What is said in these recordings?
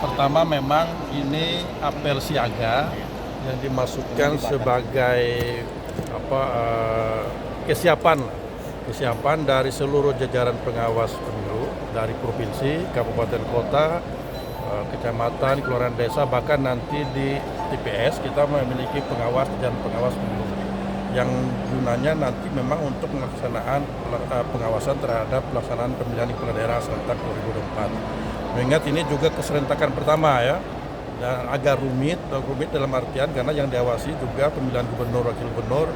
Pertama memang ini apel siaga yang dimasukkan sebagai kesiapan dari seluruh jajaran pengawas pemilu dari provinsi, kabupaten kota, kecamatan, kelurahan desa, bahkan nanti di TPS kita memiliki jajaran pengawas pemilu yang gunanya nanti memang untuk melaksanaan pengawasan terhadap pelaksanaan pemilihan kepala daerah serentak 2024. Mengingat ini juga keserentakan pertama ya, dan agak rumit dalam artian karena yang diawasi juga pemilihan gubernur, wakil gubernur,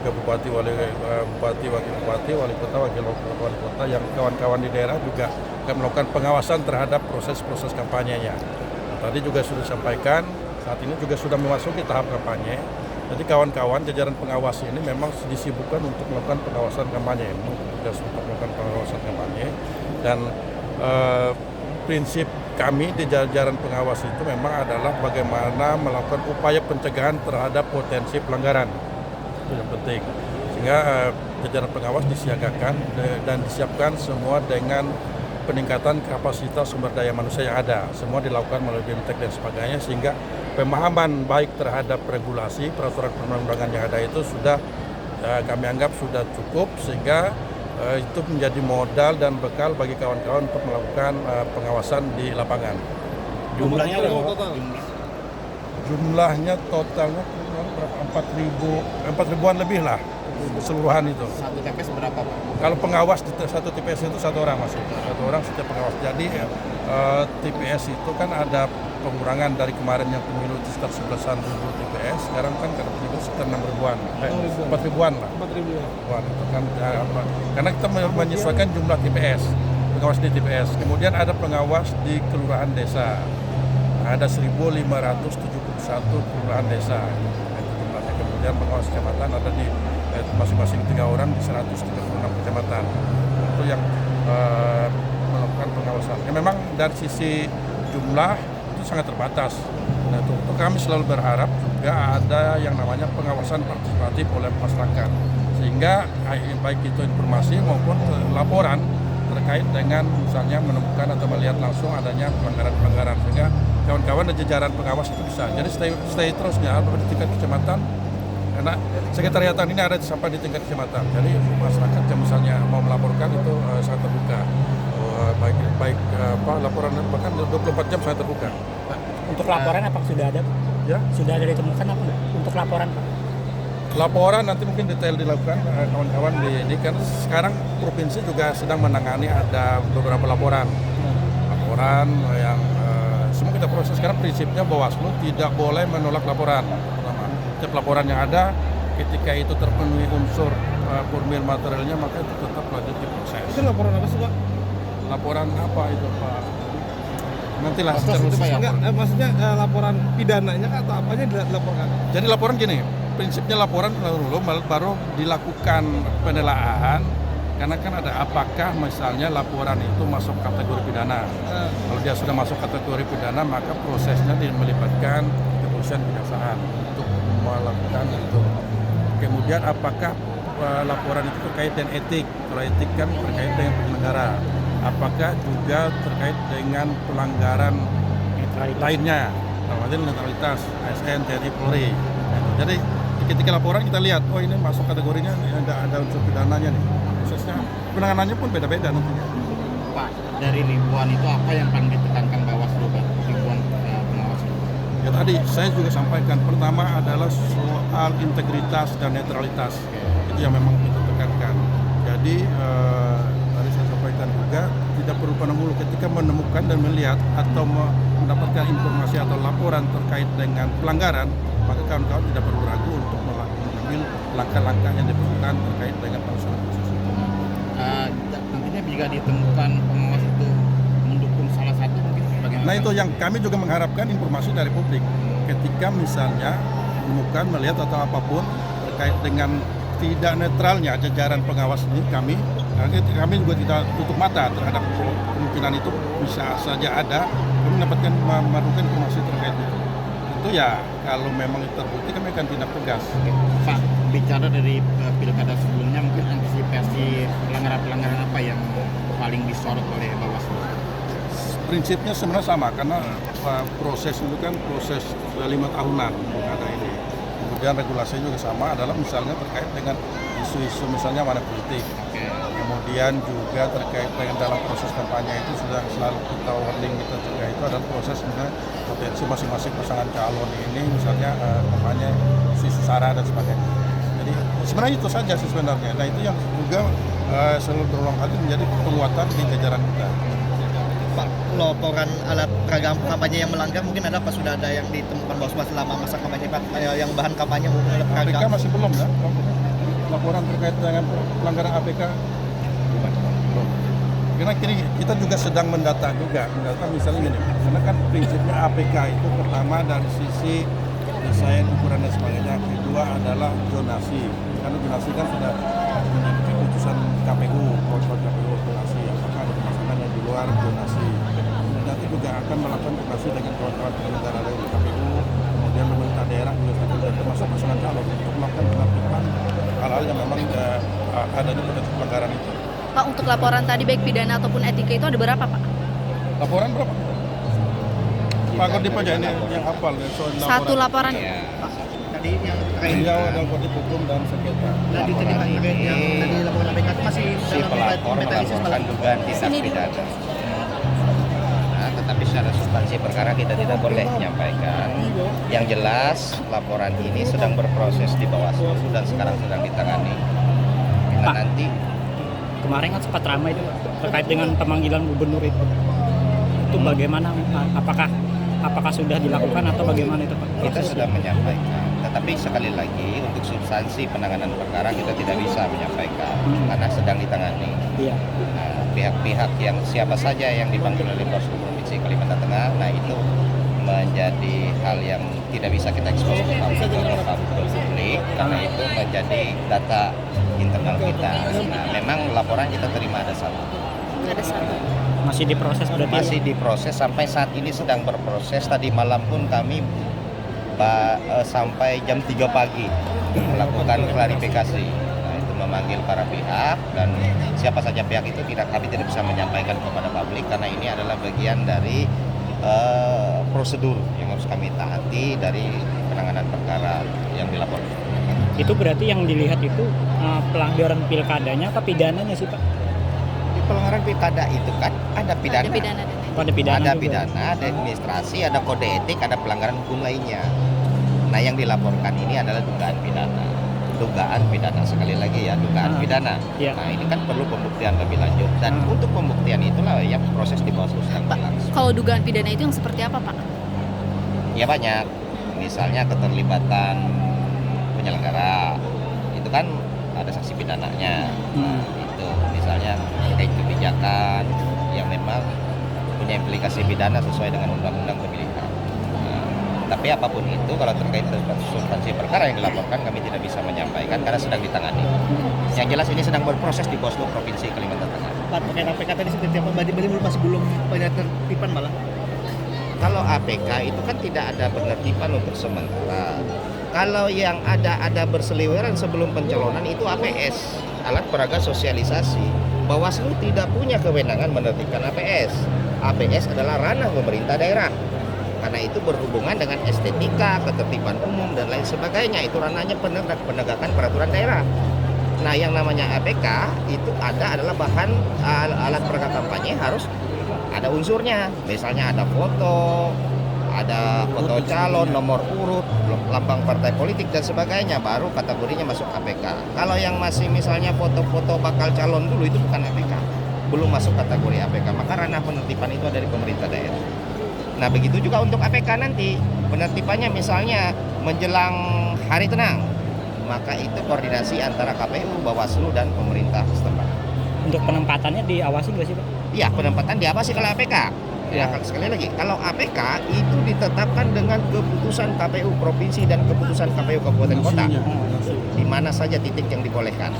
juga bupati, wakil bupati, wali kota, wakil wali kota, yang kawan-kawan di daerah juga akan melakukan pengawasan terhadap proses kampanyenya. Tadi juga sudah disampaikan, saat ini juga sudah memasuki tahap kampanye. Jadi kawan-kawan jajaran pengawas ini memang disibukkan untuk melakukan pengawasan kampanye, dan prinsip kami di jajaran pengawas itu memang adalah bagaimana melakukan upaya pencegahan terhadap potensi pelanggaran. Itu yang penting. Sehingga jajaran pengawas disiagakan dan disiapkan semua dengan peningkatan kapasitas sumber daya manusia yang ada. Semua dilakukan melalui BIMTEK dan sebagainya, sehingga pemahaman baik terhadap regulasi peraturan perundang-undangan yang ada itu sudah kami anggap sudah cukup, sehingga itu menjadi modal dan bekal bagi kawan-kawan untuk melakukan pengawasan di lapangan. Jumlahnya totalnya 4.000-an lebih lah keseluruhan itu. Satu TPS berapa Pak? Kalau pengawas di satu TPS itu satu orang masih, satu orang setiap pengawas. Jadi TPS itu kan ada pengurangan dari kemarin yang pemilu itu sekitar 11.000 TPS, sekarang kan karena pemilu sekitar 6.000-an, 4.000-an lah. 4.000-an itu kan karena kita menyesuaikan jumlah TPS, pengawas di TPS. Kemudian ada pengawas di kelurahan desa, ada 1.571 kelurahan desa. Itu jumlahnya. Kemudian pengawas kecamatan ada di masing-masing 3 orang di 136 kecamatan. Itu yang melakukan pengawasan. Ya, memang dari sisi jumlah itu sangat terbatas. Nah, untuk kami selalu berharap juga ada yang namanya pengawasan partisipatif oleh masyarakat, sehingga baik itu informasi maupun laporan terkait dengan misalnya menemukan atau melihat langsung adanya pelanggaran, sehingga kawan-kawan dan jajaran pengawas itu bisa. Jadi stay terusnya di tingkat kecamatan, karena sekretariatan ini ada sampai di tingkat kecamatan. Jadi masyarakat yang misalnya mau melaporkan itu sangat terbuka. Baik laporan bahkan 24 jam sangat terbuka. Pak, untuk laporan apa sudah ada? Ya? Sudah ada ditemukan apa untuk laporan Pak? Laporan nanti mungkin detail dilakukan kawan-kawan di kan sekarang provinsi juga sedang menangani ada beberapa laporan yang semua kita proses. Sekarang prinsipnya Bawaslu tidak boleh menolak laporan. Pertama, setiap laporan yang ada ketika itu terpenuhi unsur formil materialnya maka itu tetap lanjut diproses. Itu laporan apa sih Pak? Laporan apa itu Pak? Nantilah maksudnya laporan pidananya atau apanya dilaporkan? Jadi laporan gini, prinsipnya laporan dulu baru dilakukan penilaian, karena kan ada apakah misalnya laporan itu masuk kategori pidana. Kalau dia sudah masuk kategori pidana maka prosesnya melibatkan kepolisian kejaksaan untuk melakukan itu. Kemudian apakah laporan itu terkait dengan etik? Kalau etik kan terkait dengan penyelenggara. Apakah juga terkait dengan pelanggaran lainnya, termasuk netralitas ASN, TNI, Polri. Jadi ketika laporan kita lihat, oh ini masuk kategorinya, ada unsur pidananya nih. Prosesnya penanganannya pun beda-beda nantinya. Pak, dari ribuan itu apa yang paling ditekankan Bawaslu Pak? Ribuan pengawas itu? Ya tadi saya juga sampaikan, pertama adalah soal integritas dan netralitas. Itu yang memang kita tekankan. Jadi tadi saya sampaikan juga tidak perlu pandang bulu ketika menemukan dan melihat atau mendapatkan informasi atau laporan terkait dengan pelanggaran, maka kawan-kawan tidak perlu ragu untuk mengambil langkah-langkah yang diperlukan terkait dengan pelaksanaan proses itu. Nantinya jika ditemukan pengawas itu mendukung salah satu mungkin bagaimana? Nah itu yang kami juga mengharapkan informasi dari publik ketika misalnya menemukan, melihat atau apapun terkait dengan tidak netralnya jajaran pengawas ini kami juga tidak tutup mata terhadap kemungkinan itu bisa saja ada. Kami mendapatkan memerlukan informasi terkait itu. Itu ya kalau memang terbukti kami akan tindak tegas. Pak, bicara dari pilkada sebelumnya mungkin antisipasi pelanggaran-pelanggaran apa yang paling disorot oleh Bawaslu? prinsipnya sebenarnya sama karena proses itu kan proses 5 tahunan ada ini. Kemudian regulasinya juga sama adalah misalnya terkait dengan isu-isu misalnya money politik. Kemudian juga terkait dengan dalam proses kampanye itu sudah selalu kita warning kita juga itu adalah proses misalnya potensi masing-masing pasangan calon ini misalnya kampanye isu sara dan sebagainya. Jadi sebenarnya itu saja sih sebenarnya. Nah itu yang juga selalu berulang kali menjadi penguatan di jajaran kita. Pak, laporan alat peragam kampanye yang melanggar mungkin ada apa sudah ada yang ditemukan Bawaslu selama masa kampanye Pak, yang bahan kampanye mungkin alat APK peragam? masih belum ya? Laporan terkait dengan pelanggaran APK belum. Karena kini kita juga sedang mendata misalnya gini, karena kan prinsipnya APK itu pertama dari sisi desain ukuran dan sebagainya, kedua adalah zonasi, karena zonasi kan sudah menjadi keputusan KPU, kontrol KPU zonasi, apakah ada pemasangan yang di luar zonasi. Dan nanti juga akan melakukan koordinasi dengan kawan-kawan penyelenggara dari KPU, kemudian pemerintah daerah juga sudah termasuk pasangan calon untuk melakukan penertiban hal-hal yang memang ada di potensi pelanggaran itu. Pak, untuk laporan tadi baik pidana ataupun etika itu ada berapa, Pak? Laporan berapa? Pak Kodip aja ini yang hafal ya, soal Satu laporan. Tadi yang terkait Beliau dan Kodip Hukum dan Sengketa. lanjut tadi Pak, yang tadi laporan APK itu masih Si dalam pelapor metalisis melaporkan dugaan tindak pidana. Nah, tetapi secara substansi perkara kita tidak boleh menyampaikan. Yang jelas laporan ini sedang berproses di Bawaslu dan sekarang sedang ditangani. Kita Pak. nanti Kemarin kan sempat ramai itu Pak, terkait dengan pemanggilan gubernur itu. Itu bagaimana? Apakah sudah dilakukan atau bagaimana itu Pak? kita sudah menyampaikan. Tetapi sekali lagi untuk substansi penanganan perkara kita tidak bisa menyampaikan karena sedang ditangani. Iya. Nah, pihak-pihak yang siapa saja yang dipanggil oleh Bawaslu Provinsi Kalimantan Tengah, nah itu menjadi hal yang tidak bisa kita ekspos ke publik karena itu menjadi data internal kita. Nah, memang laporan kita terima ada satu. Ada satu. Masih diproses berarti. Masih diproses sampai saat ini sedang berproses. Tadi malam pun kami sampai jam 3 pagi melakukan klarifikasi. Nah, itu memanggil para pihak dan siapa saja pihak itu kami tidak bisa menyampaikan kepada publik karena ini adalah bagian dari prosedur yang harus kami taati dari penanganan perkara yang dilaporkan. Itu berarti yang dilihat itu pelanggaran pilkadanya apa pidananya sih Pak? Di pelanggaran pilkada itu kan ada pidana. Ada pidana dan etika. Oh, ada pidana Ada juga. pidana, ada administrasi, ada kode etik, ada pelanggaran hukum lainnya. Nah, yang dilaporkan ini adalah dugaan pidana. Dugaan pidana sekali lagi ya, dugaan pidana. Iya. Nah, ini kan perlu pembuktian lebih lanjut dan untuk pembuktian itulah yang proses di Bawaslu sedang berlangsung. Kalau dugaan pidana itu yang seperti apa, Pak? Ya banyak. Misalnya keterlibatan penyelenggara. Itu kan ada sanksi pidananya. Nah, itu misalnya terkait kebijakan yang memang punya implikasi pidana sesuai dengan undang-undang pemilihan. Nah, tapi apapun itu kalau terkait substansi perkara yang dilaporkan kami tidak bisa menyampaikan karena sedang ditangani. Yang jelas ini sedang berproses di Bawaslu Provinsi Kalimantan Tengah. Pak, terkait APK tadi seperti apa? Masih belum penertiban malah. Kalau APK itu kan tidak ada penertiban untuk sementara. Kalau yang ada berseliweran sebelum pencalonan itu APS, alat peraga sosialisasi. Bawaslu tidak punya kewenangan menertibkan APS. APS adalah ranah pemerintah daerah. Karena itu berhubungan dengan estetika, ketertiban umum dan lain sebagainya. Itu ranahnya penegakan peraturan daerah. Nah, yang namanya APK itu adalah bahan alat peraga kampanye harus ada unsurnya. Misalnya ada foto calon, nomor urut, lambang partai politik dan sebagainya, baru kategorinya masuk APK. Kalau yang masih misalnya foto-foto bakal calon dulu itu bukan APK, belum masuk kategori APK. Maka ranah penertiban itu ada di pemerintah daerah. Nah, begitu juga untuk APK nanti penertibannya misalnya menjelang hari tenang, maka itu koordinasi antara KPU, Bawaslu dan pemerintah setempat. Untuk penempatannya diawasi nggak sih Pak? Iya, penempatan diawasi kalau APK. Ya, sekali lagi, kalau APK itu ditetapkan dengan keputusan KPU provinsi dan keputusan KPU kabupaten kota. Di mana saja titik yang dibolehkan.